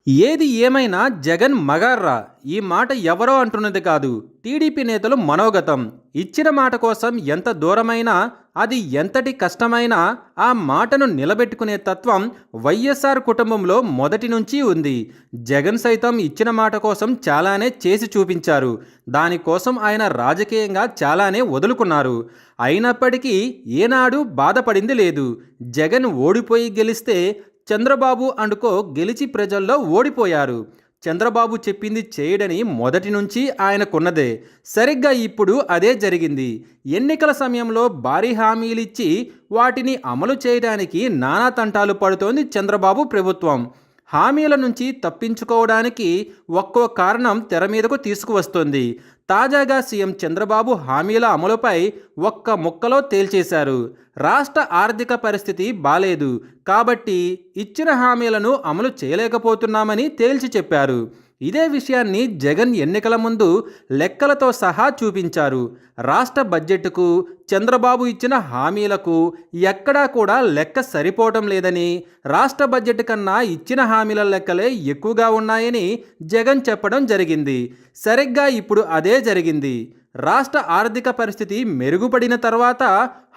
ఏది ఏమైనా జగన్ మగార్రా ఈ మాట ఎవరో అంటున్నది కాదు. టీడీపీ నేతలు మనోగతం. ఇచ్చిన మాట కోసం ఎంత దూరమైనా, అది ఎంతటి కష్టమైనా ఆ మాటను నిలబెట్టుకునే తత్వం వైఎస్ఆర్ కుటుంబంలో మొదటి నుంచి ఉంది. జగన్ సైతం ఇచ్చిన మాట కోసం చాలానే చేసి చూపించారు. దానికోసం ఆయన రాజకీయంగా చాలానే వదులుకున్నారు. అయినప్పటికీ ఏనాడు బాధపడింది లేదు. జగన్ ఓడిపోయి గెలిస్తే చంద్రబాబు అండుకో గెలిచి ప్రజల్లో ఓడిపోయారు. చంద్రబాబు చెప్పింది చేయడని మొదటి నుంచి ఆయనకున్నదే. సరిగ్గా ఇప్పుడు అదే జరిగింది. ఎన్నికల సమయంలో భారీ హామీలిచ్చి వాటిని అమలు చేయడానికి నానా తంటాలు పడుతోంది చంద్రబాబు ప్రభుత్వం. హామీల నుంచి తప్పించుకోవడానికి ఒక్కో కారణం తెర మీదకు తీసుకువస్తోంది. తాజాగా సీఎం చంద్రబాబు హామీల అమలుపై ఒక్క ముక్కలో తేల్చేశారు. రాష్ట్ర ఆర్థిక పరిస్థితి బాలేదు కాబట్టి ఇచ్చిన హామీలను అమలు చేయలేకపోతున్నామని తేల్చి చెప్పారు. ఇదే విషయాన్ని జగన్ ఎన్నికల ముందు లెక్కలతో సహా చూపించారు. రాష్ట్ర బడ్జెట్కు చంద్రబాబు ఇచ్చిన హామీలకు ఎక్కడా కూడా లెక్క సరిపోవటం లేదని, రాష్ట్ర బడ్జెట్ కన్నా ఇచ్చిన హామీల లెక్కలే ఎక్కువగా ఉన్నాయని జగన్ చెప్పడం జరిగింది. సరిగ్గా ఇప్పుడు అదే జరిగింది. రాష్ట్ర ఆర్థిక పరిస్థితి మెరుగుపడిన తర్వాత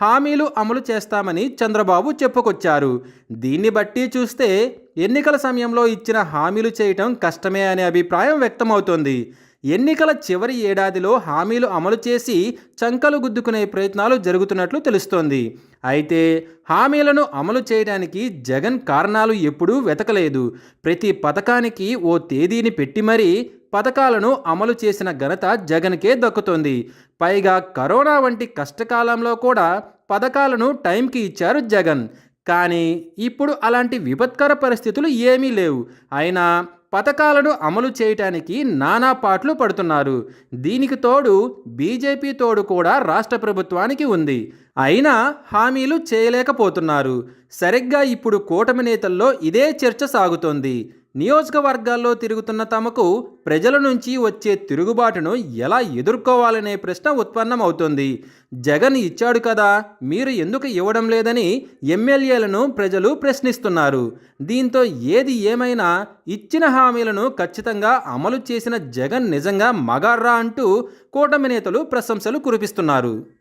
హామీలు అమలు చేస్తామని చంద్రబాబు చెప్పుకొచ్చారు. దీన్ని బట్టి చూస్తే ఎన్నికల సమయంలో ఇచ్చిన హామీలు చేయటం కష్టమే అనే అభిప్రాయం వ్యక్తమవుతోంది. ఎన్నికల చివరి ఏడాదిలో హామీలు అమలు చేసి చంకలు గుద్దుకునే ప్రయత్నాలు జరుగుతున్నట్లు తెలుస్తోంది. అయితే హామీలను అమలు చేయడానికి జగన్ కారణాలు ఎప్పుడూ వెతకలేదు. ప్రతి పథకానికి ఓ తేదీని పెట్టి మరీ పథకాలను అమలు చేసిన ఘనత జగన్కే దక్కుతోంది. పైగా కరోనా వంటి కష్టకాలంలో కూడా పథకాలను టైంకి ఇచ్చారు జగన్. కానీ ఇప్పుడు అలాంటి విపత్కర పరిస్థితులు ఏమీ లేవు. అయినా పథకాలను అమలు చేయటానికి నానా పాట్లు పడుతున్నారు. దీనికి తోడు బీజేపీ తోడు కూడా రాష్ట్ర ప్రభుత్వానికి ఉంది. అయినా హామీలు చేయలేకపోతున్నారు. సరిగ్గా ఇప్పుడు కూటమి నేతల్లో ఇదే చర్చ సాగుతోంది. నియోజకవర్గాల్లో తిరుగుతున్న తమకు ప్రజల నుంచి వచ్చే తిరుగుబాటును ఎలా ఎదుర్కోవాలనే ప్రశ్న ఉత్పన్నమవుతోంది. జగన్ ఇచ్చాడు కదా, మీరు ఎందుకు ఇవ్వడం లేదని ఎమ్మెల్యేలను ప్రజలు ప్రశ్నిస్తున్నారు. దీంతో ఏది ఏమైనా ఇచ్చిన హామీలను ఖచ్చితంగా అమలు చేసిన జగన్ నిజంగా మగార్రా అంటూ కూటమి నేతలు ప్రశంసలు కురిపిస్తున్నారు.